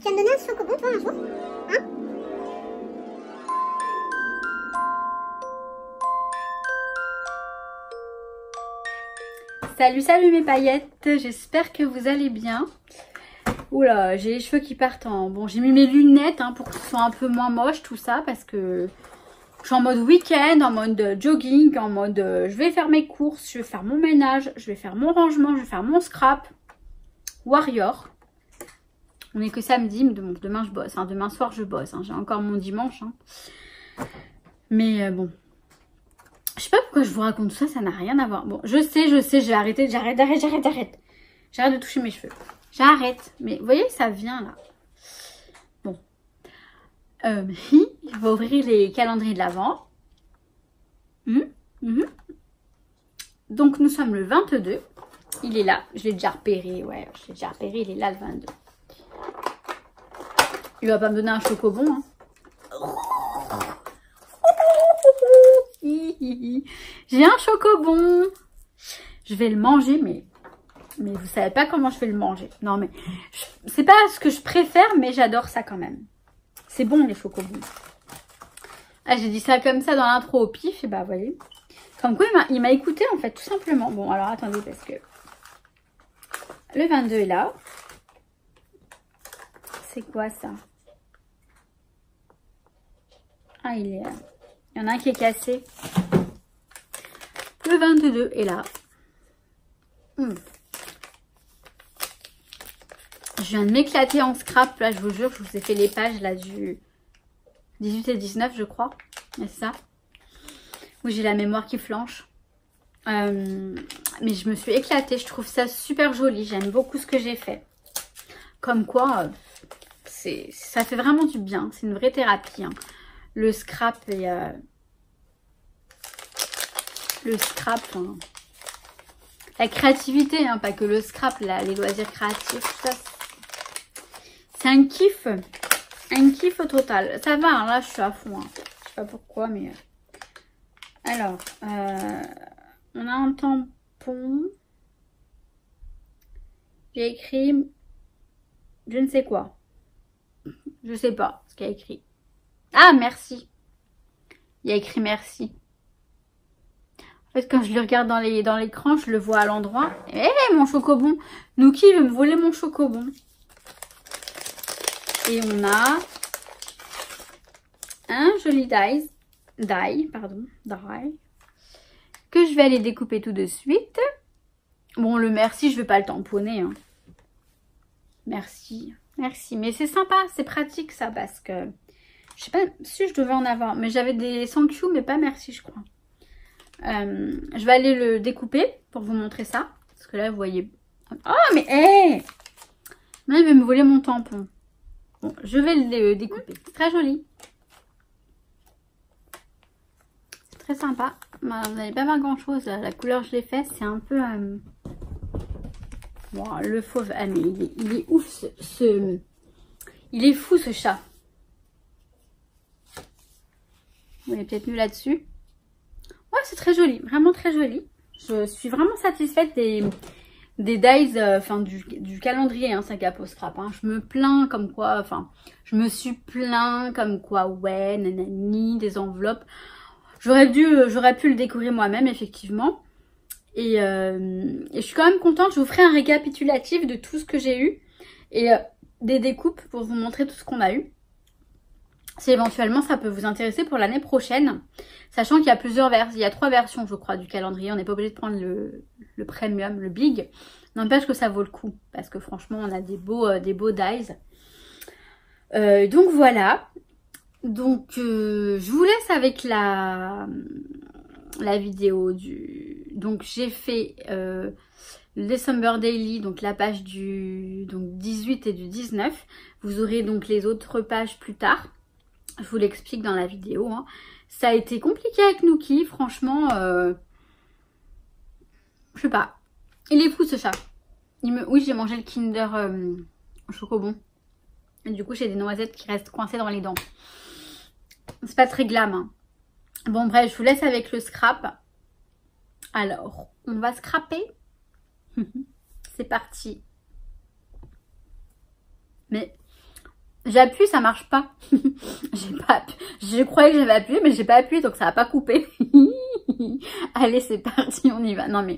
Tu vas me donner un chocobon toi un jour? Hein? Salut, salut mes paillettes, j'espère que vous allez bien. Oula, j'ai les cheveux qui partent en... Bon, j'ai mis mes lunettes hein, pour que ce soit un peu moins moche tout ça parce que je suis en mode week-end, en mode jogging, en mode je vais faire mes courses, je vais faire mon ménage, je vais faire mon rangement, je vais faire mon scrap. Warrior. On est que samedi, mais demain je bosse, hein, demain soir je bosse, hein, j'ai encore mon dimanche. Hein. Mais bon... Je sais pas pourquoi je vous raconte tout ça, ça n'a rien à voir. Bon, je sais, je vais arrêter, j'arrête. J'arrête de toucher mes cheveux. J'arrête. Mais vous voyez, ça vient là. Bon. Je vais ouvrir les calendriers de l'Avent. Donc, nous sommes le 22. Il est là. Je l'ai déjà repéré. Ouais, je l'ai déjà repéré. Il est là le 22. Il va pas me donner un chocobon. Hein. J'ai un chocobon. Je vais le manger, mais vous savez pas comment je vais le manger. Non, mais c'est pas ce que je préfère, mais j'adore ça quand même. C'est bon, les chocobons. Ah, j'ai dit ça comme ça dans l'intro au pif, et bah, vous voyez. Comme quoi, il m'a écouté, en fait, tout simplement. Bon, alors, attendez, parce que le 22 est là. C'est quoi, ça? Ah, il y en a un qui est cassé. Le 22 est là. Je viens de m'éclater en scrap. Là, je vous jure, je vous ai fait les pages là du 18 et 19, je crois. C'est ça. Où j'ai la mémoire qui flanche. Mais je me suis éclatée. Je trouve ça super joli. J'aime beaucoup ce que j'ai fait. Comme quoi, ça fait vraiment du bien. C'est une vraie thérapie. Hein. Le scrap et... le scrap, hein. La créativité, hein, pas que le scrap, là, les loisirs créatifs, tout ça. C'est un kiff total. Ça va, hein, là, je suis à fond. Hein. Je sais pas pourquoi, mais... Alors, on a un tampon. J'ai écrit... Je ne sais quoi. Je sais pas ce qu'il y a écrit. Ah, merci. Il y a écrit merci. En fait, quand je le regarde dans l'écran, je le vois à l'endroit. Eh, mon chocobon! Nuki veut me voler mon chocobon. Et on a un joli die, que je vais aller découper tout de suite. Bon, le merci, je vais pas le tamponner. Hein. Merci. Mais c'est sympa, c'est pratique ça, parce que... Je sais pas si je devais en avoir, mais j'avais des thank you, mais pas merci, je crois. Je vais aller le découper pour vous montrer ça. Parce que là, vous voyez... Oh, mais hé Là, il va me voler mon tampon. Bon, je vais le découper. C'est très joli. C'est très sympa. Vous n'allez pas voir grand-chose. La couleur, je l'ai fait. C'est un peu... Bon, le fauve... Ah, mais il est ouf, il est fou, ce chat. Vous est peut-être mieux là-dessus. Ouais, c'est très joli, vraiment très joli. Je suis vraiment satisfaite des dies, enfin du calendrier, hein, Saga Post Scrap. Hein. Je me plains comme quoi, enfin, je me suis plaint comme quoi, ouais, nanani, des enveloppes. J'aurais pu le décorer moi-même, effectivement. Et je suis quand même contente. Je vous ferai un récapitulatif de tout ce que j'ai eu et des découpes pour vous montrer tout ce qu'on a eu. Si éventuellement ça peut vous intéresser pour l'année prochaine, sachant qu'il y a plusieurs versions, il y a 3 versions je crois du calendrier, on n'est pas obligé de prendre le premium, le big, n'empêche que ça vaut le coup, parce que franchement on a des beaux dies. Donc voilà, donc je vous laisse avec la vidéo donc j'ai fait le December Daily, donc la page du 18 et du 19, vous aurez donc les autres pages plus tard. Je vous l'explique dans la vidéo. Hein. Ça a été compliqué avec Nuki, franchement. Je sais pas. Il est fou ce chat. Oui, j'ai mangé le Kinder Chocobon. Et du coup, j'ai des noisettes qui restent coincées dans les dents. C'est pas très glam. Hein. Bon, bref, je vous laisse avec le scrap. Alors, on va scraper. C'est parti. Mais J'appuie, ça marche pas. Je croyais que j'avais appuyé, mais j'ai pas appuyé, donc ça a pas coupé. Allez, c'est parti, on y va. Non mais,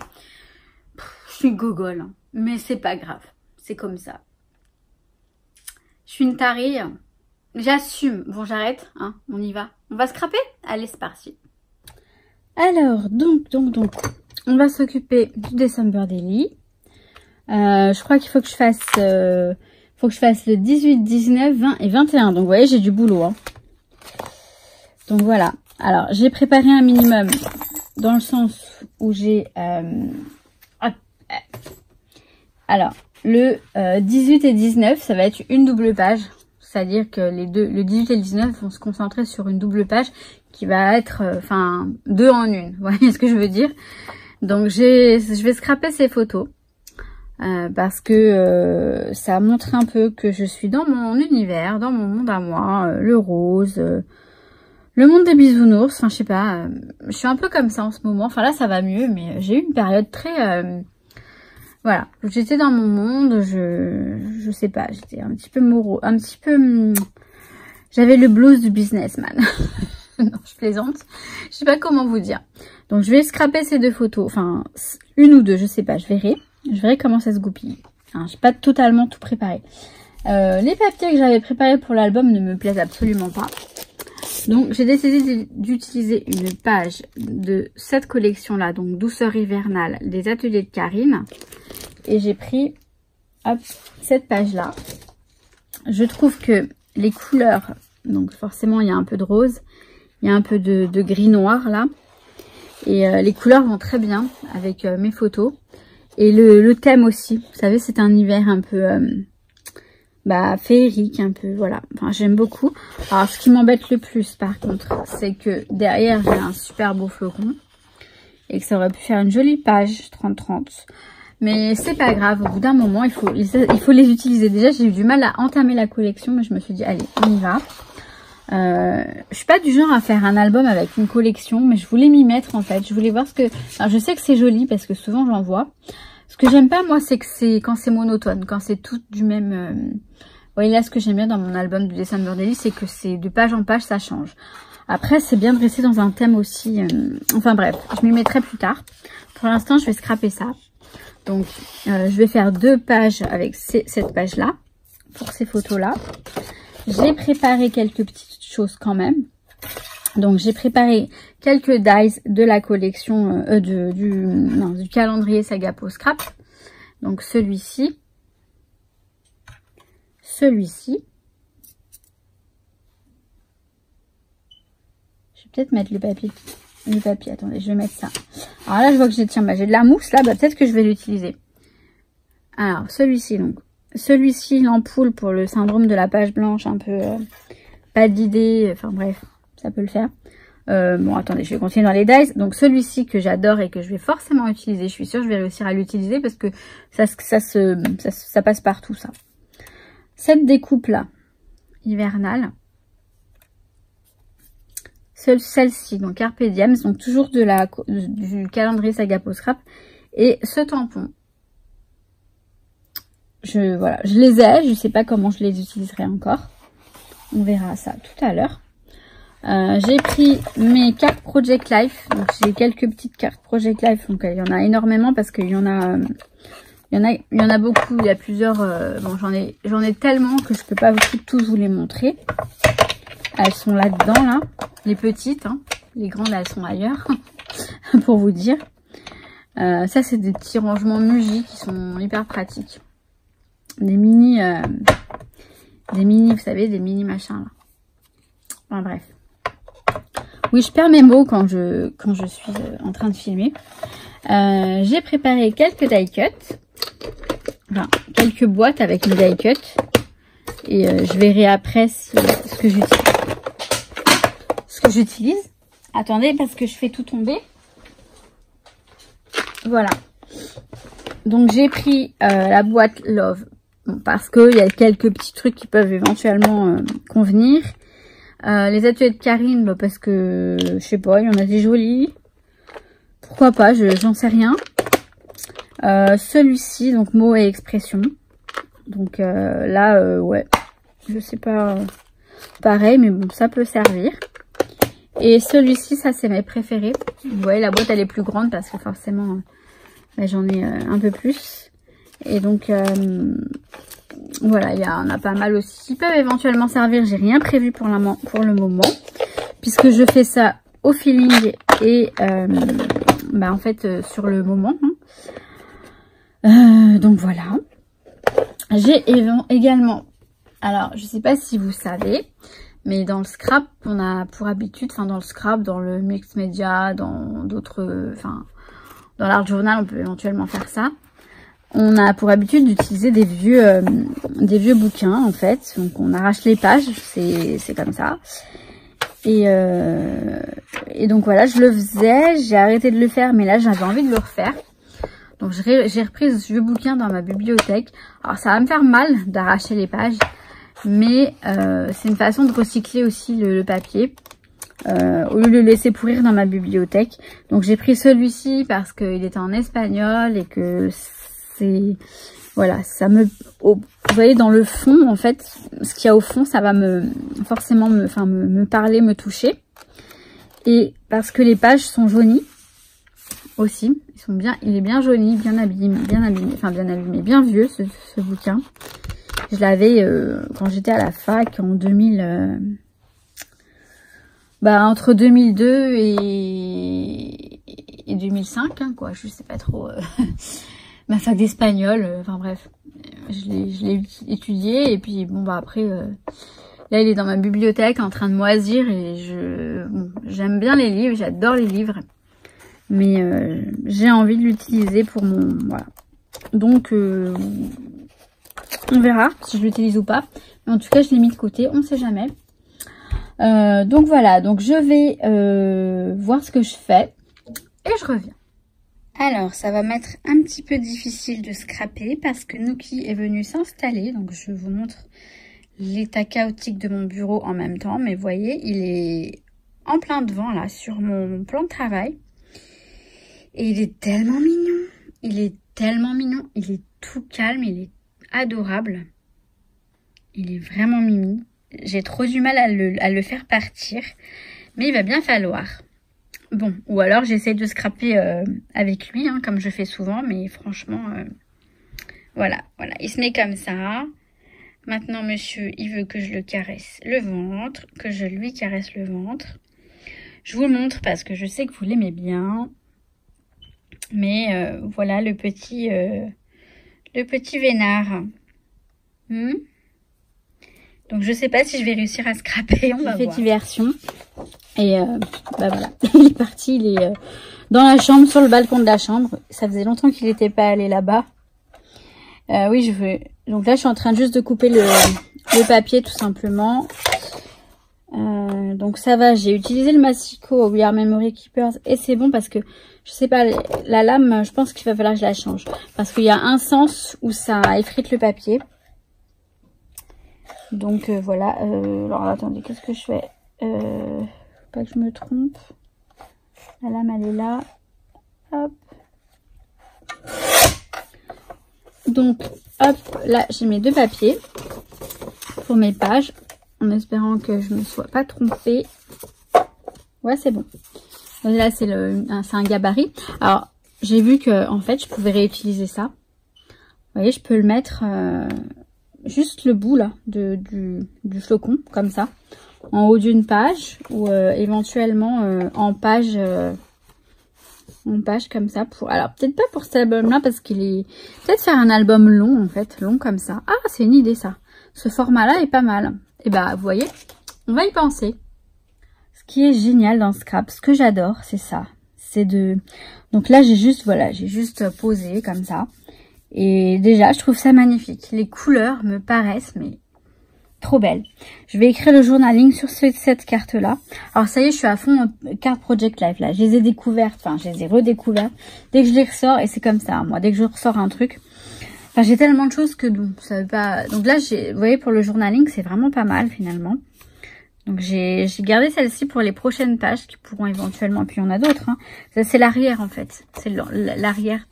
je suis gogole, hein. Mais c'est pas grave. C'est comme ça. Je suis une tarée. J'assume. Bon, j'arrête, hein. On y va. On va scraper? Allez, c'est parti. Alors, donc, on va s'occuper du December Daily. Je crois qu'il faut que je fasse... le 18, 19, 20 et 21. Donc, vous voyez, j'ai du boulot. Hein. Donc, voilà. Alors, j'ai préparé un minimum dans le sens où j'ai... Alors, le 18 et 19, ça va être une double page. C'est-à-dire que le 18 et le 19 vont se concentrer sur une double page qui va être, deux en une. Vous voyez ce que je veux dire? Donc, je vais scraper ces photos. Parce que ça montre un peu que je suis dans mon univers, dans mon monde à moi, le rose, le monde des bisounours, enfin je sais pas, je suis un peu comme ça en ce moment, enfin là ça va mieux, mais j'ai eu une période très, voilà, j'étais dans mon monde, je sais pas, j'étais un petit peu j'avais le blues du businessman. Non, je plaisante, je sais pas comment vous dire. Donc je vais scraper ces deux photos, enfin une ou deux, je sais pas, je verrai. Je verrai comment ça se goupille. Hein, j'ai pas totalement tout préparé. Les papiers que j'avais préparés pour l'album ne me plaisent absolument pas. Donc, j'ai décidé d'utiliser une page de cette collection-là. Donc, Douceur hivernale des ateliers de Karine. Et j'ai pris, hop, cette page-là. Je trouve que les couleurs, donc forcément, il y a un peu de rose. Il y a un peu de gris noir, là. Et les couleurs vont très bien avec mes photos. Et le thème aussi, vous savez, c'est un hiver un peu féerique, un peu, voilà. Enfin, j'aime beaucoup. Alors, ce qui m'embête le plus, par contre, c'est que derrière, j'ai un super beau flocon. Et que ça aurait pu faire une jolie page 30-30. Mais c'est pas grave, au bout d'un moment, il faut les utiliser. Déjà, j'ai eu du mal à entamer la collection, mais je me suis dit, allez, on y va. Je suis pas du genre à faire un album avec une collection, mais je voulais m'y mettre en fait. Je voulais voir ce que... Alors je sais que c'est joli parce que souvent j'en vois. Ce que j'aime pas moi, c'est que c'est quand c'est monotone, quand c'est tout du même... Vous voyez là, ce que j'aime bien dans mon album du December Daily, c'est que c'est de page en page, ça change. Après, c'est bien de rester dans un thème aussi... Enfin bref, je m'y mettrai plus tard. Pour l'instant, je vais scraper ça. Donc, je vais faire deux pages avec cette page-là, pour ces photos-là. J'ai préparé quelques petites choses quand même. Donc, j'ai préparé quelques dies de la collection du calendrier Saga Post Scrap. Donc, celui-ci. Celui-ci. Je vais peut-être mettre le papier. Le papier, attendez, je vais mettre ça. Alors là, je vois que j'ai de la mousse là. Peut-être que je vais l'utiliser. Alors, celui-ci, donc. Celui-ci, l'ampoule pour le syndrome de la page blanche, un peu pas d'idée, enfin bref, ça peut le faire. Bon, attendez, je vais continuer dans les dies. Donc celui-ci que j'adore et que je vais forcément utiliser, je suis sûre que je vais réussir à l'utiliser parce que ça passe partout, ça. Cette découpe-là, hivernale. Celle-ci, donc Carpe Diem, donc toujours du calendrier Saga Post Scrap. Et ce tampon. Voilà, je les ai, je sais pas comment je les utiliserai encore. On verra ça tout à l'heure. J'ai pris mes cartes Project Life. Donc j'ai quelques petites cartes Project Life. Donc il y en a énormément parce qu'il y en a beaucoup. Il y a plusieurs. Bon, j'en ai tellement que je peux pas tous vous les montrer. Elles sont là-dedans, là. Les petites, hein. Les grandes, elles sont ailleurs. Pour vous dire. Ça, c'est des petits rangements Muji qui sont hyper pratiques. Des mini, vous savez, des mini machins là. Enfin bref. Oui, je perds mes mots quand je suis en train de filmer. J'ai préparé quelques die cuts. Enfin, quelques boîtes avec mes die cuts. Et je verrai après ce que j'utilise. Attendez, parce que je fais tout tomber. Voilà. Donc j'ai pris la boîte Love. Bon, parce qu'il y a quelques petits trucs qui peuvent éventuellement convenir. Les ateliers de Karine, parce que, je sais pas, il y en a des jolis. Pourquoi pas, j'en sais rien. Celui-ci, donc mots et expressions. Donc là, ouais, Je sais pas, pareil, mais bon, ça peut servir. Et celui-ci, ça c'est mes préférés. Vous voyez, la boîte elle est plus grande parce que forcément, j'en ai un peu plus. Et donc, voilà, il y en a pas mal aussi. Ils peuvent éventuellement servir. J'ai rien prévu pour le moment. Puisque je fais ça au feeling et en fait sur le moment. Donc voilà. J'ai également, alors je sais pas si vous savez, mais dans le scrap, on a pour habitude, enfin dans le scrap, dans le mix media, dans d'autres, enfin dans l'art journal, on peut éventuellement faire ça. On a pour habitude d'utiliser des vieux bouquins en fait. Donc on arrache les pages, c'est comme ça. Et donc voilà, je le faisais, j'ai arrêté de le faire, mais là j'avais envie de le refaire. Donc j'ai repris ce vieux bouquin dans ma bibliothèque. Alors ça va me faire mal d'arracher les pages, mais c'est une façon de recycler aussi le papier au lieu de le laisser pourrir dans ma bibliothèque. Donc j'ai pris celui-ci parce qu'il était en espagnol et que c'est... Voilà, ça me... vous voyez, dans le fond, en fait, ce qu'il y a au fond, ça va forcément me parler, me toucher. Et parce que les pages sont jaunies aussi. Il est bien jauni, bien abîmé, bien vieux ce bouquin. Je l'avais quand j'étais à la fac en 2000... entre 2002 et 2005, hein, quoi. Je sais pas trop... ma fac d'espagnol, enfin bref, je l'ai étudié et puis bon après là il est dans ma bibliothèque en train de moisir et j'aime bien les livres, j'adore les livres, mais j'ai envie de l'utiliser pour mon voilà. Donc on verra si je l'utilise ou pas, mais en tout cas je l'ai mis de côté, on ne sait jamais. Donc voilà, donc je vais voir ce que je fais et je reviens. Alors, ça va m'être un petit peu difficile de scraper parce que Nuki est venu s'installer. Donc, je vous montre l'état chaotique de mon bureau en même temps. Mais vous voyez, il est en plein devant là, sur mon plan de travail. Et il est tellement mignon. Il est tellement mignon. Il est tout calme. Il est adorable. Il est vraiment mimi. J'ai trop du mal à le faire partir. Mais il va bien falloir. Bon, ou alors j'essaie de scraper avec lui, hein, comme je fais souvent, mais franchement, voilà, il se met comme ça. Maintenant, monsieur, il veut que je le caresse le ventre, que je lui caresse le ventre. Je vous le montre parce que je sais que vous l'aimez bien. Mais voilà le petit vénard. Donc je sais pas si je vais réussir à scraper, on va voir. J'ai fait diversion. Et voilà, il est parti, il est dans la chambre, sur le balcon de la chambre. Ça faisait longtemps qu'il n'était pas allé là-bas. Oui, je veux. Donc là, je suis en train juste de couper le papier tout simplement. Donc ça va, j'ai utilisé le Massico We Are Memory Keepers et c'est bon parce que je sais pas, la lame, je pense qu'il va falloir que je la change parce qu'il y a un sens où ça effrite le papier. Donc voilà, alors attendez, qu'est-ce que je fais? Pas que je me trompe. La lame elle est là. Hop. Donc hop, là j'ai mes deux papiers pour mes pages. En espérant que je ne me sois pas trompée. Ouais, c'est bon. Là c'est un gabarit. Alors j'ai vu que en fait je pouvais réutiliser ça. Vous voyez, je peux le mettre juste le bout là du flocon comme ça en haut d'une page ou éventuellement en page comme ça pour, alors peut-être pas pour cet album là parce qu'il est peut-être faire un album long en fait, long comme ça. Ah, c'est une idée ça, ce format là est pas mal. Et bah vous voyez, on va y penser. Ce qui est génial dans Scrap, ce que j'adore, c'est ça, c'est de, donc là j'ai juste posé comme ça. Et déjà, je trouve ça magnifique. Les couleurs me paraissent, mais trop belles. Je vais écrire le journaling sur cette carte-là. Alors ça y est, je suis à fond carte Project Life là. Je les ai découvertes, enfin je les ai redécouvertes. Dès que je les ressors, et c'est comme ça, moi, dès que je ressors un truc. Enfin, j'ai tellement de choses que bon, ça veut pas. Donc là, vous voyez, pour le journaling, c'est vraiment pas mal finalement. Donc j'ai gardé celle-ci pour les prochaines pages qui pourront éventuellement. Puis il y en a d'autres. Hein. Ça c'est l'arrière en fait. C'est l'arrière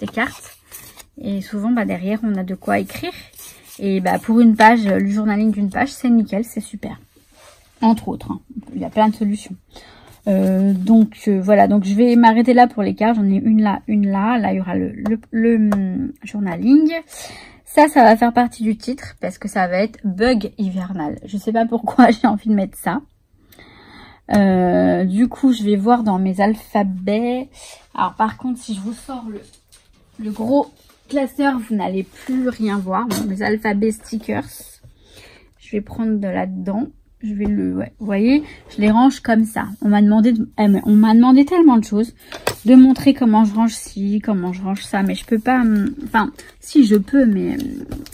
des cartes. Et souvent, derrière, on a de quoi écrire. Et bah pour une page, le journaling d'une page, c'est nickel, c'est super. Entre autres, hein. Il y a plein de solutions. Voilà, donc je vais m'arrêter là pour les cartes. J'en ai une là, une là. Là, il y aura le journaling. Ça va faire partie du titre parce que ça va être bug hivernal. Je sais pas pourquoi j'ai envie de mettre ça. Du coup, je vais voir dans mes alphabets. Alors, par contre, si je vous sors le gros classeur, vous n'allez plus rien voir. Bon, mes alphabets stickers. Je vais prendre de là-dedans. Je vais vous voyez, je les range comme ça. On m'a demandé tellement de choses, de montrer comment je range ci, comment je range ça, mais je peux pas. Enfin, si je peux, mais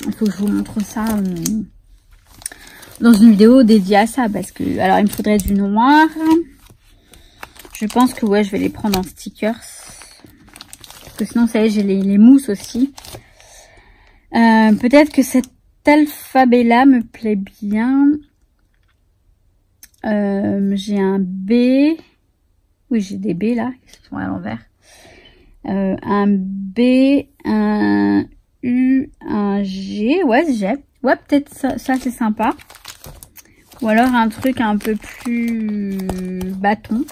il faut que je vous montre ça dans une vidéo dédiée à ça, parce que alors il me faudrait du noir. Je pense que ouais, je vais les prendre en stickers, parce que sinon, vous savez, j'ai les mousses aussi. Peut-être que cet alphabet-là me plaît bien. J'ai un B. Oui, j'ai des B là, qui sont à l'envers. Un B, un U, un G. Ouais, G. Ouais, peut-être ça c'est sympa. Ou alors un truc un peu plus bâton.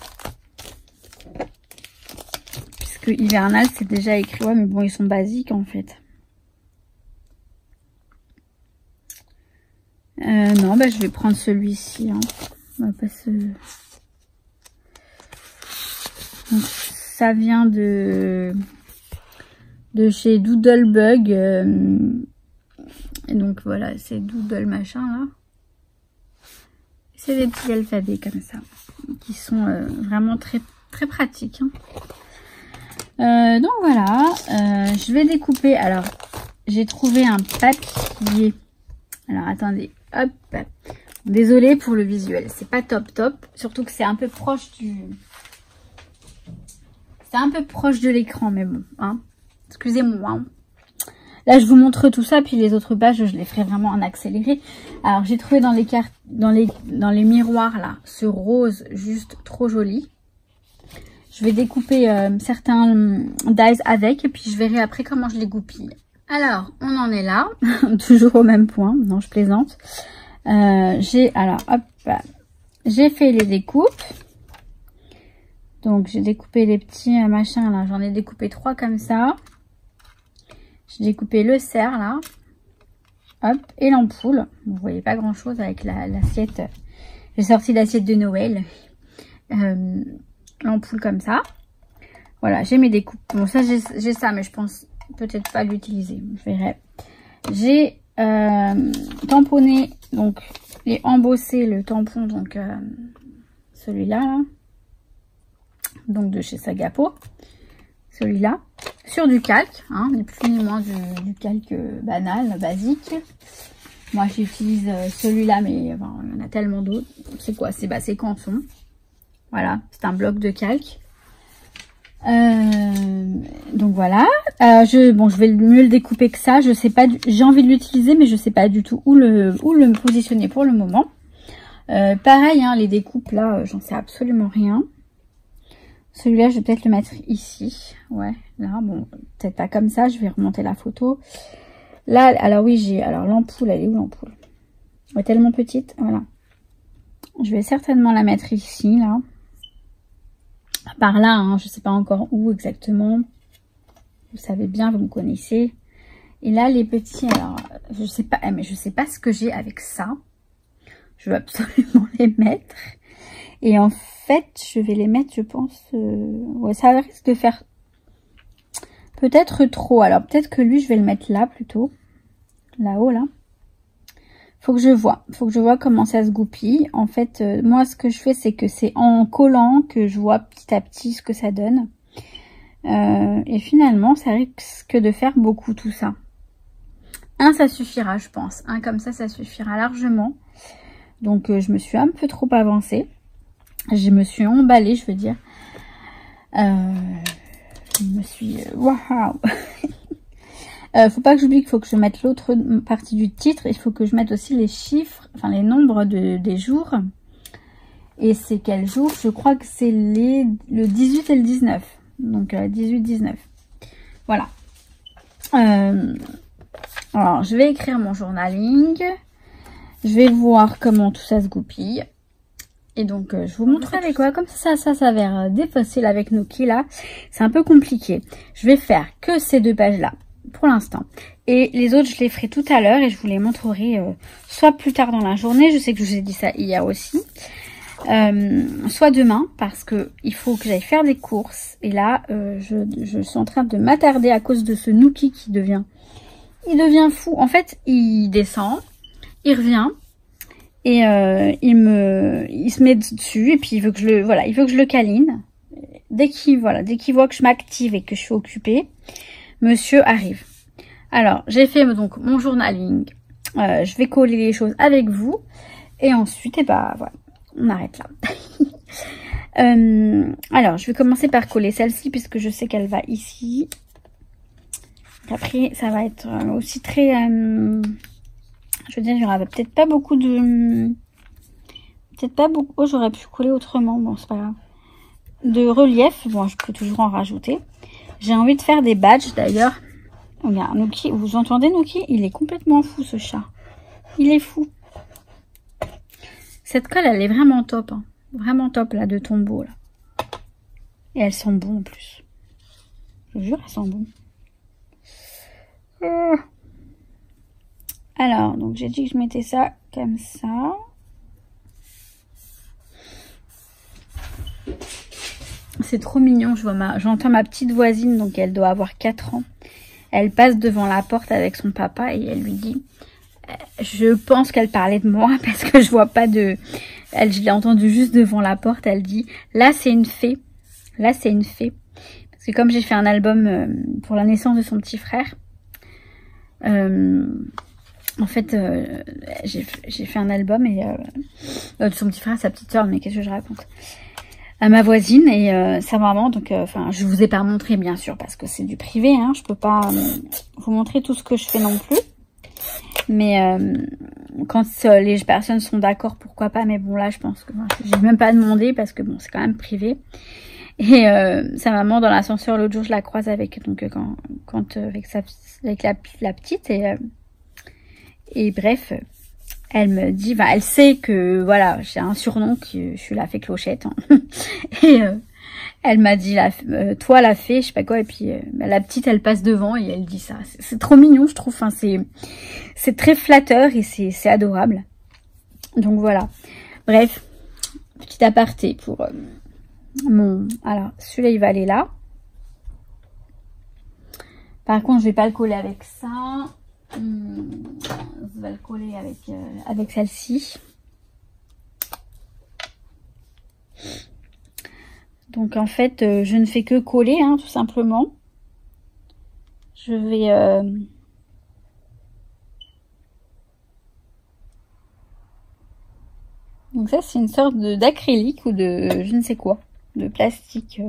Puisque hivernal, c'est déjà écrit. Ouais, mais bon, ils sont basiques en fait. Non, bah je vais prendre celui-ci. Hein. On va pas se... Donc, ça vient de chez Doodlebug. Et donc voilà, c'est Doodle machin là. C'est des petits alphabets comme ça, qui sont vraiment très très pratiques. Hein. Donc voilà, je vais découper. Alors, j'ai trouvé un papier. Alors attendez, hop. Désolée pour le visuel, c'est pas top, surtout que c'est un peu proche de l'écran, mais bon, hein. Excusez-moi. Hein. Là, je vous montre tout ça, puis les autres pages, je les ferai vraiment en accéléré. Alors, j'ai trouvé dans les cartes, dans les miroirs là, ce rose juste trop joli. Je vais découper certains dies avec, et puis je verrai après comment je les goupille. Alors, on en est là, toujours au même point. Non, je plaisante. J'ai fait les découpes. Donc j'ai découpé les petits machins là, j'en ai découpé 3 comme ça. J'ai découpé le cerf là. Hop, et l'ampoule. Vous voyez pas grand chose avec l'assiette. J'ai sorti l'assiette de Noël. L'ampoule comme ça. Voilà, j'ai mes découpes. Bon, ça j'ai ça, mais je pense peut-être pas l'utiliser. Je verrai. J'ai tamponné, donc et embossé le tampon, donc celui-là là. Donc de chez Sagapo, celui-là, sur du calque, hein, ni plus ni moins du calque banal, basique. Moi j'utilise celui-là, mais enfin, il y en a tellement d'autres. C'est quoi? C'est Canson. Voilà, c'est un bloc de calque. Donc voilà. Je vais mieux le découper que ça. Je sais pas. J'ai envie de l'utiliser, mais je sais pas du tout où le positionner pour le moment. Pareil, hein, les découpes là, j'en sais absolument rien. Celui-là, je vais peut-être le mettre ici. Ouais, là, bon, peut-être pas comme ça. Je vais remonter la photo. Là, alors oui, alors l'ampoule, elle est où l'ampoule? Elle est tellement petite, voilà. Je vais certainement la mettre ici, là. Par là, hein, je sais pas encore où exactement. Vous savez bien, vous me connaissez. Et là, les petits, alors, je sais pas, mais je sais pas ce que j'ai avec ça. Je veux absolument les mettre. Et en fait, je vais les mettre, je pense... ouais, ça risque de faire peut-être trop. Alors, peut-être que lui, je vais le mettre là, plutôt. Là-haut, là. Faut que je vois. Faut que je vois comment ça se goupille. En fait, moi, ce que je fais, c'est que c'est en collant que je vois petit à petit ce que ça donne. Et finalement, ça risque de faire beaucoup, tout ça. Un, ça suffira, je pense. Un comme ça suffira largement. Donc, je me suis un peu trop avancée. Je me suis emballée, je veux dire. Je me suis... Waouh. Faut pas que j'oublie qu'il faut que je mette l'autre partie du titre. Il faut que je mette aussi les chiffres, enfin les nombres des jours. Et c'est quel jour? Je crois que c'est le 18 et le 19. Donc 18-19. Voilà. Alors, je vais écrire mon journaling. Je vais voir comment tout ça se goupille. Et donc, je vous montre avec quoi. Comme ça s'avère difficile avec Nuki, là. C'est un peu compliqué. Je vais faire que ces 2 pages-là, pour l'instant. Et les autres, je les ferai tout à l'heure et je vous les montrerai soit plus tard dans la journée. Je sais que je vous ai dit ça hier aussi. Soit demain, parce que il faut que j'aille faire des courses. Et là, je suis en train de m'attarder à cause de ce Nuki qui devient... Il devient fou. En fait, il descend, il revient... Et il se met dessus et puis il veut que je le câline. Dès qu'il voit que je m'active et que je suis occupée, monsieur arrive. Alors, j'ai fait donc mon journaling. Je vais coller les choses avec vous et ensuite voilà, on arrête là. Alors, je vais commencer par coller celle-ci puisque je sais qu'elle va ici. Après, ça va être aussi très je veux dire, il y aura peut-être pas beaucoup de... Peut-être pas beaucoup... Oh, j'aurais pu coller autrement. Bon, c'est pas grave. De relief. Bon, je peux toujours en rajouter. J'ai envie de faire des badges, d'ailleurs. Regarde, Nuki. Vous entendez, Nuki? Il est complètement fou, ce chat. Il est fou. Cette colle, elle est vraiment top. Hein. Vraiment top, là, de tombeau, là. Et elle sent bon, en plus. Je vous jure, elle sent bon. Alors, donc j'ai dit que je mettais ça comme ça. C'est trop mignon. J'entends ma petite voisine, donc elle doit avoir 4 ans. Elle passe devant la porte avec son papa et elle lui dit... Je pense qu'elle parlait de moi parce que je vois pas de... Je l'ai entendue juste devant la porte. Elle dit, là c'est une fée. Là c'est une fée. Parce que comme j'ai fait un album pour la naissance de son petit frère... En fait, j'ai fait un album et de son petit frère, sa petite soeur, mais qu'est-ce que je raconte? À ma voisine et sa maman. Donc, enfin, je vous ai pas montré bien sûr parce que c'est du privé. Hein, je peux pas vous montrer tout ce que je fais non plus. Mais quand les personnes sont d'accord, pourquoi pas? Mais bon, là, je pense que j'ai même pas demandé parce que bon, c'est quand même privé. Et sa maman dans l'ascenseur l'autre jour, je la croise avec avec la petite et bref, elle me dit, elle sait que voilà, j'ai un surnom que je suis la fée clochette. Hein. Et elle m'a dit, toi la fée, je sais pas quoi. Et puis la petite, elle passe devant et elle dit ça. C'est trop mignon, je trouve. Enfin, c'est très flatteur et c'est adorable. Donc voilà. Bref, petit aparté pour alors, celui-là, il va aller là. Par contre, je vais pas le coller avec ça. Je vais le coller avec celle-ci. Donc en fait, je ne fais que coller, hein, tout simplement. Je vais... Donc ça, c'est une sorte d'acrylique ou de je ne sais quoi, de plastique.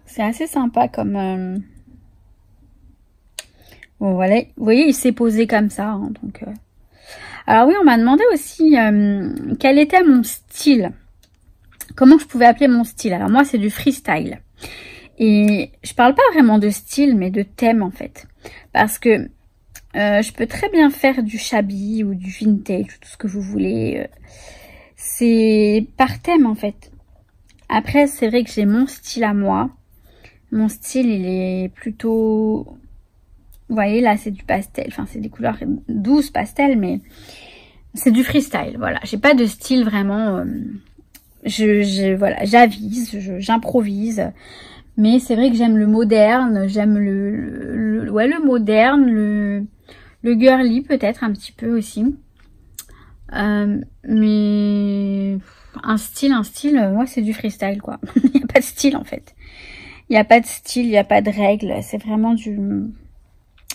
C'est assez sympa comme... Bon, voilà. Vous voyez, il s'est posé comme ça. Hein, donc, Alors oui, on m'a demandé aussi quel était mon style. Comment je pouvais appeler mon style. Alors moi, c'est du freestyle. Et je parle pas vraiment de style, mais de thème en fait. Parce que je peux très bien faire du shabby ou du vintage, tout ce que vous voulez. C'est par thème en fait. Après, c'est vrai que j'ai mon style à moi. Mon style, il est plutôt... Vous voyez, là, c'est du pastel. Enfin, c'est des couleurs douces, pastel, mais c'est du freestyle. Voilà, j'ai pas de style vraiment... voilà, j'avise, j'improvise. Mais c'est vrai que j'aime le moderne, j'aime le moderne, le girly peut-être un petit peu aussi. Mais un style, moi c'est du freestyle quoi. Il n'y a pas de style en fait. Il n'y a pas de style, il n'y a pas de règles. C'est vraiment du...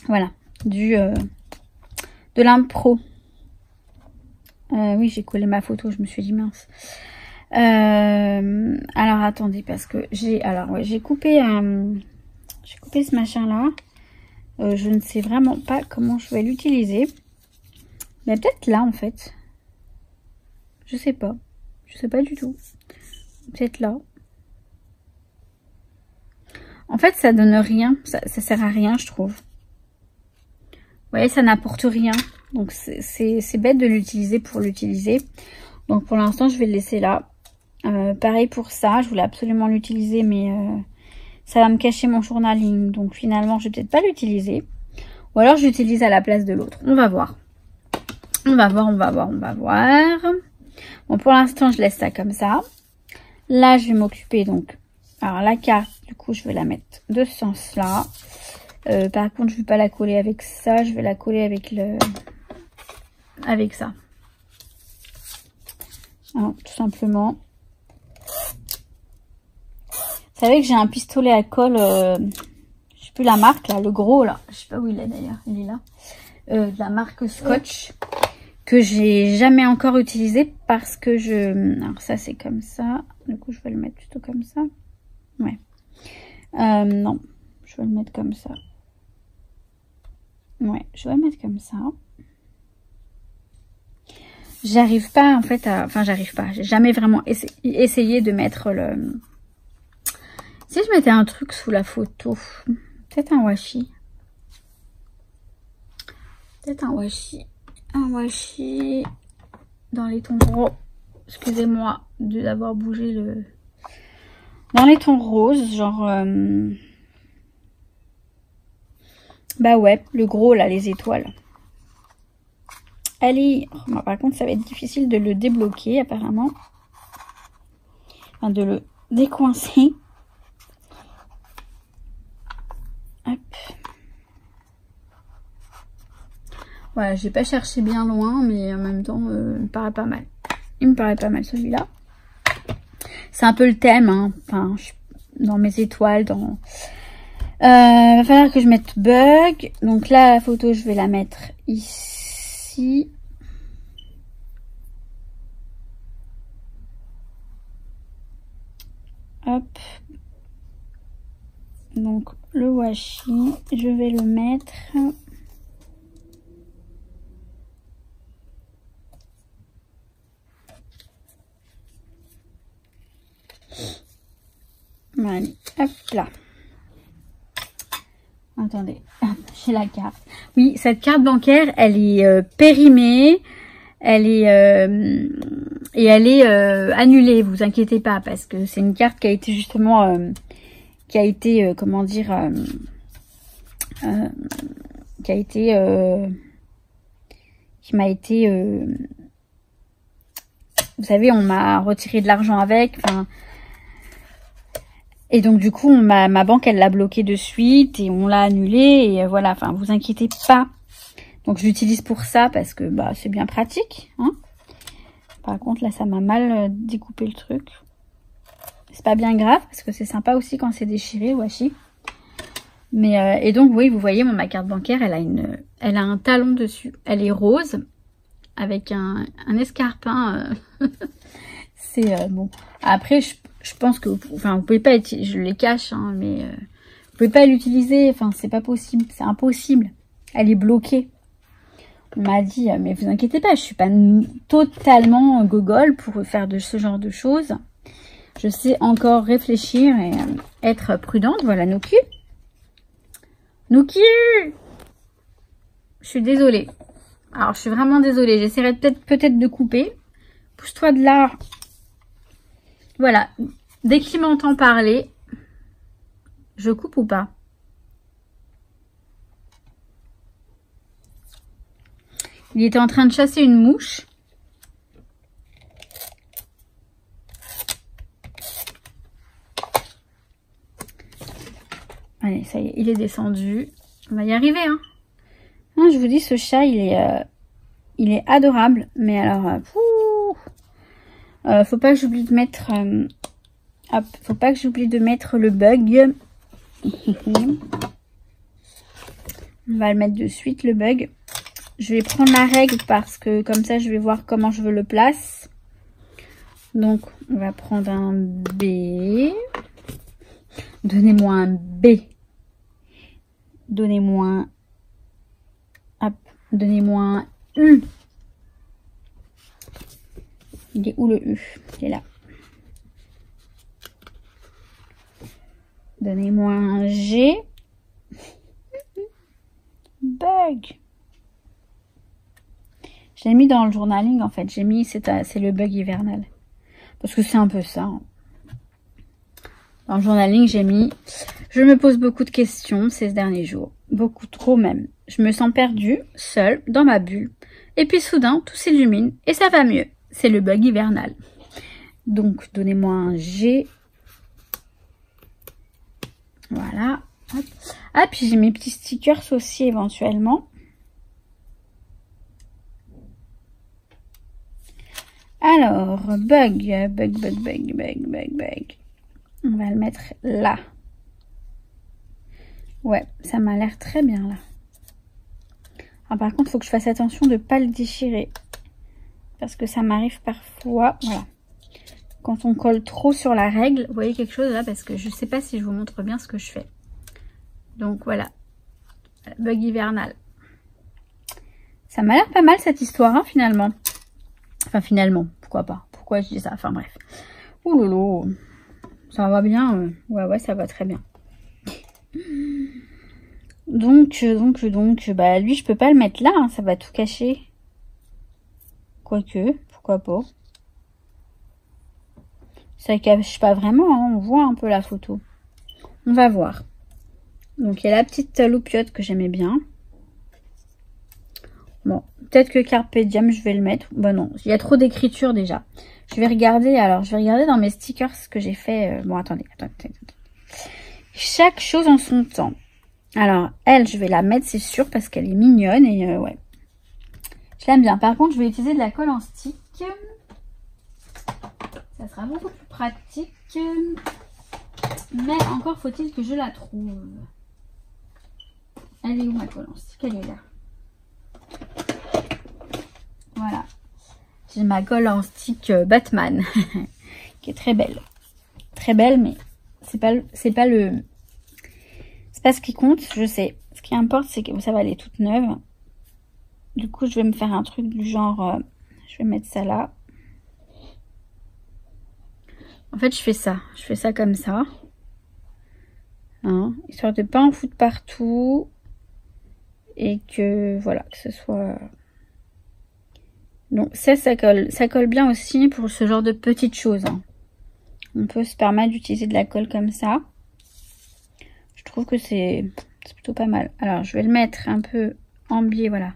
Voilà, de l'impro. Oui, j'ai collé ma photo, je me suis dit mince. Alors attendez, parce que j'ai coupé ce machin là. Je ne sais vraiment pas comment je vais l'utiliser. Mais peut-être là en fait. Je sais pas du tout. Peut-être là. En fait, ça donne rien. Ça sert à rien, je trouve. Vous voyez, ça n'apporte rien. Donc, c'est bête de l'utiliser pour l'utiliser. Donc, pour l'instant, je vais le laisser là. Pareil pour ça. Je voulais absolument l'utiliser, mais ça va me cacher mon journaling. Donc, finalement, je vais peut-être pas l'utiliser. Ou alors, j'utilise à la place de l'autre. On va voir. On va voir, on va voir, on va voir. Bon, pour l'instant, je laisse ça comme ça. Là, je vais m'occuper donc. Alors, la carte, du coup, je vais la mettre de ce sens-là. Par contre, je ne vais pas la coller avec ça. Je vais la coller avec ça. Alors, tout simplement. Vous savez que j'ai un pistolet à colle. Je sais plus la marque, là. Le gros, là. Je sais pas où il est d'ailleurs. Il est là. De la marque Scotch. Que j'ai jamais encore utilisé parce que alors ça c'est comme ça, du coup je vais le mettre plutôt comme ça, ouais, non, je vais le mettre comme ça, ouais, je vais le mettre comme ça. J'arrive pas en fait enfin j'arrive pas, j'ai jamais vraiment essayé de mettre le, si je mettais un truc sous la photo, peut-être un washi, un washi dans les tons roses. Excusez-moi d'avoir bougé le... Dans les tons roses, genre... Bah ouais, le gros là, les étoiles. Allez, oh, par contre ça va être difficile de le débloquer apparemment. Enfin, de le décoincer. Hop. Voilà, j'ai pas cherché bien loin, mais en même temps, il me paraît pas mal. Il me paraît pas mal celui-là. C'est un peu le thème, hein. Enfin, je suis dans mes étoiles, dans... va falloir que je mette bug. Donc là, la photo, je vais la mettre ici. Hop. Donc le washi, je vais le mettre... Allez, hop là. Attendez, j'ai la carte. Oui, cette carte bancaire, elle est périmée, elle est et elle est annulée. Vous inquiétez pas, parce que c'est une carte qui a été justement, comment dire, qui m'a été, vous savez, on m'a retiré de l'argent avec, enfin. Et donc du coup, ma banque, elle l'a bloqué de suite et on l'a annulé. Et voilà, enfin, vous inquiétez pas. Donc je l'utilise pour ça parce que bah c'est bien pratique. Hein. Par contre, là, ça m'a mal découpé le truc. C'est pas bien grave parce que c'est sympa aussi quand c'est déchiré, washi. Mais et donc oui, vous voyez, ma carte bancaire, elle a un talon dessus. Elle est rose avec un escarpin. C'est bon. Après, je pense que, enfin, vous pouvez pas, je les cache, hein, mais vous pouvez pas l'utiliser. Enfin, c'est pas possible, c'est impossible. Elle est bloquée. On m'a dit, mais vous inquiétez pas, je suis pas totalement gogole pour faire de ce genre de choses. Je sais encore réfléchir et être prudente. Voilà, Nouki. Nouki, je suis désolée. Alors, je suis vraiment désolée. J'essaierai peut-être de couper. Pousse-toi de là. Voilà. Dès qu'il m'entend parler, je coupe ou pas? Il était en train de chasser une mouche. Allez, ça y est, il est descendu. On va y arriver, hein. Hein, je vous dis, ce chat, il est adorable. Mais alors, faut pas que j'oublie de mettre... hop, faut pas que j'oublie de mettre le bug. On va le mettre de suite, le bug. Je vais prendre la règle parce que comme ça, je vais voir comment je veux le place. Donc, on va prendre un B. Donnez-moi un B. Donnez-moi un... Hop. Donnez-moi un U. Il est où le U? Il est là. Donnez-moi un G. Bug. Je l'ai mis dans le journaling en fait. J'ai mis c'est le bug hivernal. Parce que c'est un peu ça. Hein. Dans le journaling, j'ai mis je me pose beaucoup de questions ces derniers jours. Beaucoup trop même. Je me sens perdue, seule, dans ma bulle. Et puis soudain, tout s'illumine et ça va mieux. C'est le bug hivernal. Donc, donnez-moi un G. Voilà. Hop. Ah, puis j'ai mes petits stickers aussi éventuellement. Alors, bug. On va le mettre là. Ouais, ça m'a l'air très bien là. Alors, par contre, il faut que je fasse attention de ne pas le déchirer. Parce que ça m'arrive parfois. Voilà. Quand on colle trop sur la règle, vous voyez quelque chose là, parce que je ne sais pas si je vous montre bien ce que je fais. Donc voilà, bug hivernal. Ça m'a l'air pas mal cette histoire hein, finalement. Enfin finalement, pourquoi pas. Pourquoi je dis ça? Enfin bref. Ouh lolo, ça va bien. Ouais, ça va très bien. Donc, bah lui je peux pas le mettre là, hein, ça va tout cacher. Quoique, pourquoi pas. Ça cache pas vraiment, hein, on voit un peu la photo. On va voir. Donc, il y a la petite loupiote que j'aimais bien. Bon, peut-être que Carpe Diem, je vais le mettre. Bon, non, il y a trop d'écriture déjà. Je vais regarder, alors, je vais regarder dans mes stickers ce que j'ai fait. Bon, attendez. Chaque chose en son temps. Alors, elle, je vais la mettre, c'est sûr, parce qu'elle est mignonne et ouais. Je l'aime bien. Par contre, je vais utiliser de la colle en stick. Ça sera beaucoup plus pratique. Mais encore faut-il que je la trouve. Elle est où ma colle en stick? Elle est là. Voilà. J'ai ma colle en stick Batman. qui est très belle. Très belle, mais c'est pas ce qui compte, je sais. Ce qui importe, c'est que ça va aller toute neuve. Du coup, je vais me faire un truc du genre... je vais mettre ça là. En fait, je fais ça comme ça. Hein, histoire de pas en foutre partout. Et que, voilà, que ce soit... Donc, ça colle bien aussi pour ce genre de petites choses. Hein. On peut se permettre d'utiliser de la colle comme ça. Je trouve que c'est plutôt pas mal. Alors, je vais le mettre un peu en biais, voilà.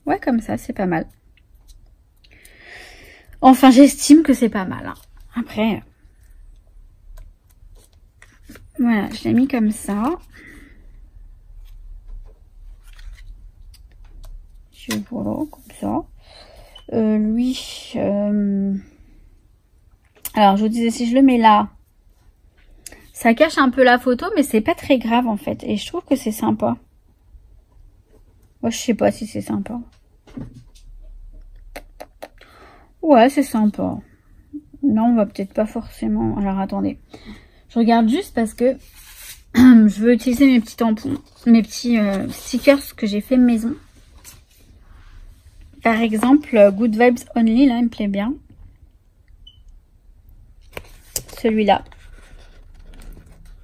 Ouais, comme ça, c'est pas mal. Enfin, j'estime que c'est pas mal. Hein. Après, voilà, je l'ai mis comme ça. Voilà, comme ça. Lui, alors je vous disais, si je le mets là, ça cache un peu la photo, mais c'est pas très grave en fait. Et je trouve que c'est sympa. Moi, je sais pas si c'est sympa. Ouais, c'est sympa. Non, on va peut-être pas forcément. Alors attendez, je regarde juste parce que je veux utiliser mes petits tampons, mes petits stickers que j'ai fait maison. Par exemple, Good Vibes Only, là, il me plaît bien. Celui-là.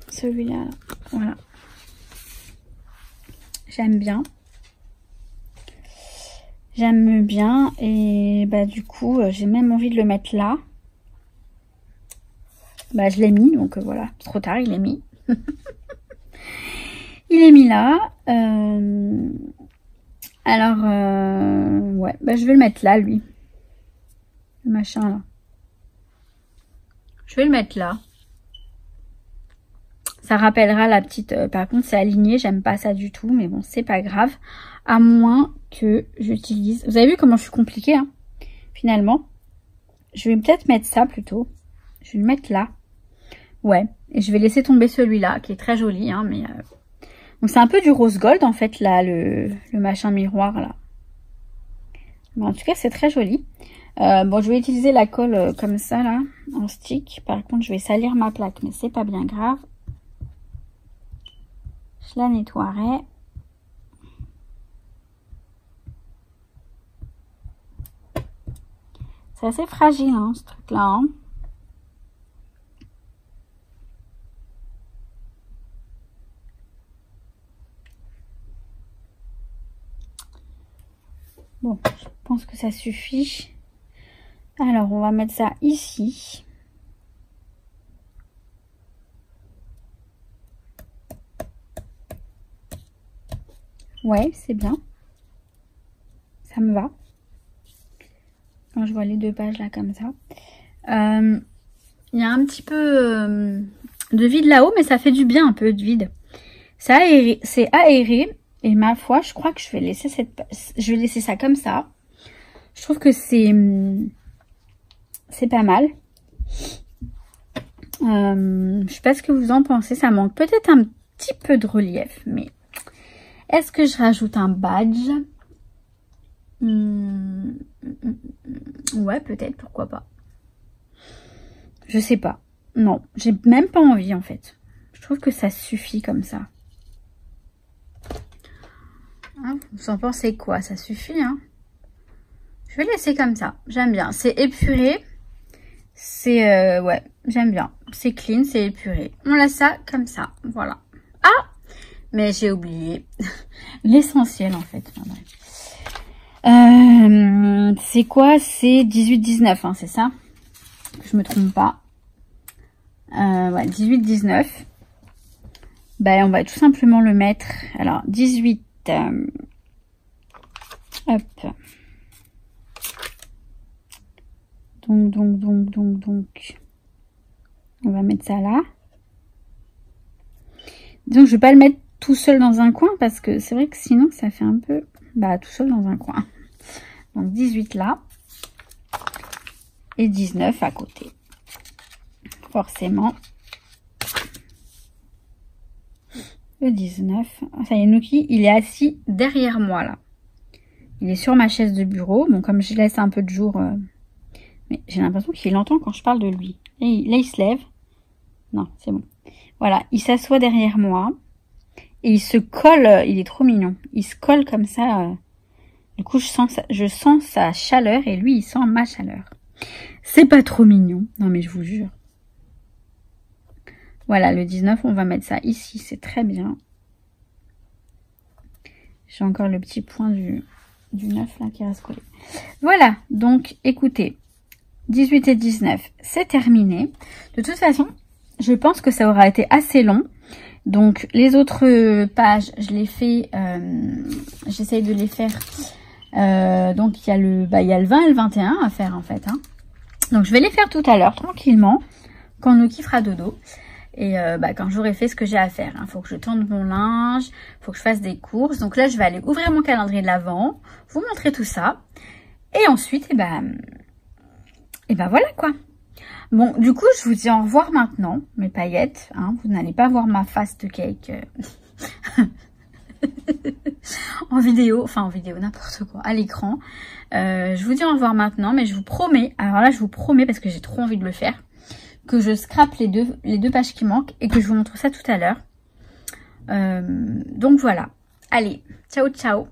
Celui-là, voilà. J'aime bien. J'aime bien. Et bah du coup, j'ai même envie de le mettre là. Bah je l'ai mis, donc voilà. Trop tard, il est mis. Il est mis là. Alors, ouais, bah, je vais le mettre là, lui. Le machin, là. Je vais le mettre là. Ça rappellera la petite... par contre, c'est aligné, j'aime pas ça du tout. Mais bon, c'est pas grave. À moins que j'utilise... Vous avez vu comment je suis compliquée, hein, finalement. Je vais peut-être mettre ça, plutôt. Je vais le mettre là. Ouais. Et je vais laisser tomber celui-là, qui est très joli, hein, mais... Donc c'est un peu du rose gold en fait là, le machin miroir là. Mais en tout cas c'est très joli. Bon, je vais utiliser la colle comme ça là, en stick. Par contre je vais salir ma plaque, mais c'est pas bien grave. Je la nettoierai. C'est assez fragile hein, ce truc là. Hein. Bon, je pense que ça suffit. Alors, on va mettre ça ici. Ouais, c'est bien. Ça me va. Quand je vois les deux pages là comme ça. Il y a un petit peu de vide là-haut, mais ça fait du bien un peu de vide. C'est aéré. Et ma foi, je crois que je vais laisser ça comme ça. Je trouve que c'est pas mal. Je sais pas ce que vous en pensez. Ça manque peut-être un petit peu de relief, mais est-ce que je rajoute un badge? Ouais, peut-être, pourquoi pas. Je sais pas. Non, j'ai même pas envie en fait. Je trouve que ça suffit comme ça. Hein, vous en pensez quoi? Ça suffit, hein? Je vais laisser comme ça. J'aime bien. C'est épuré. C'est... ouais, j'aime bien. C'est clean, c'est épuré. On laisse ça comme ça. Voilà. Ah! Mais j'ai oublié l'essentiel en fait. C'est quoi? C'est 18-19, hein, c'est ça? Je me trompe pas. Ouais, 18-19. Ben, on va tout simplement le mettre. Alors, 18. Hop. Donc. On va mettre ça là. Donc, je vais pas le mettre tout seul dans un coin parce que c'est vrai que sinon, ça fait un peu... Bah, tout seul dans un coin. Donc, 18 là. Et 19 à côté. Forcément. Le 19. Ça y est, Nuki, il est assis derrière moi, là. Il est sur ma chaise de bureau. Bon, comme je laisse un peu de jour... mais j'ai l'impression qu'il entend quand je parle de lui. Là, il se lève. Non, c'est bon. Voilà, il s'assoit derrière moi. Et il se colle. Il est trop mignon. Il se colle comme ça. Du coup, je sens sa chaleur. Et lui, il sent ma chaleur. C'est pas trop mignon. Non, mais je vous jure. Voilà, le 19, on va mettre ça ici, c'est très bien. J'ai encore le petit point du 9 là qui reste collé. Voilà, donc écoutez, 18 et 19, c'est terminé. De toute façon, je pense que ça aura été assez long. Donc les autres pages, je les fais, j'essaye de les faire. Donc il y a le 20 et le 21 à faire en fait. Hein. Donc je vais les faire tout à l'heure, tranquillement, quand Nuki fera dodo. Et quand j'aurai fait ce que j'ai à faire, il faut que je tende mon linge, il faut que je fasse des courses. Donc là, je vais aller ouvrir mon calendrier de l'Avent, vous montrer tout ça. Et ensuite, et ben voilà quoi. Bon, du coup, je vous dis au revoir maintenant, mes paillettes. Hein, vous n'allez pas voir ma face de cake en vidéo, n'importe quoi, à l'écran. Je vous dis au revoir maintenant, mais je vous promets, alors là, je vous promets, parce que j'ai trop envie de le faire, que je scrape les deux pages qui manquent et que je vous montre ça tout à l'heure. Donc voilà. Allez, ciao ciao.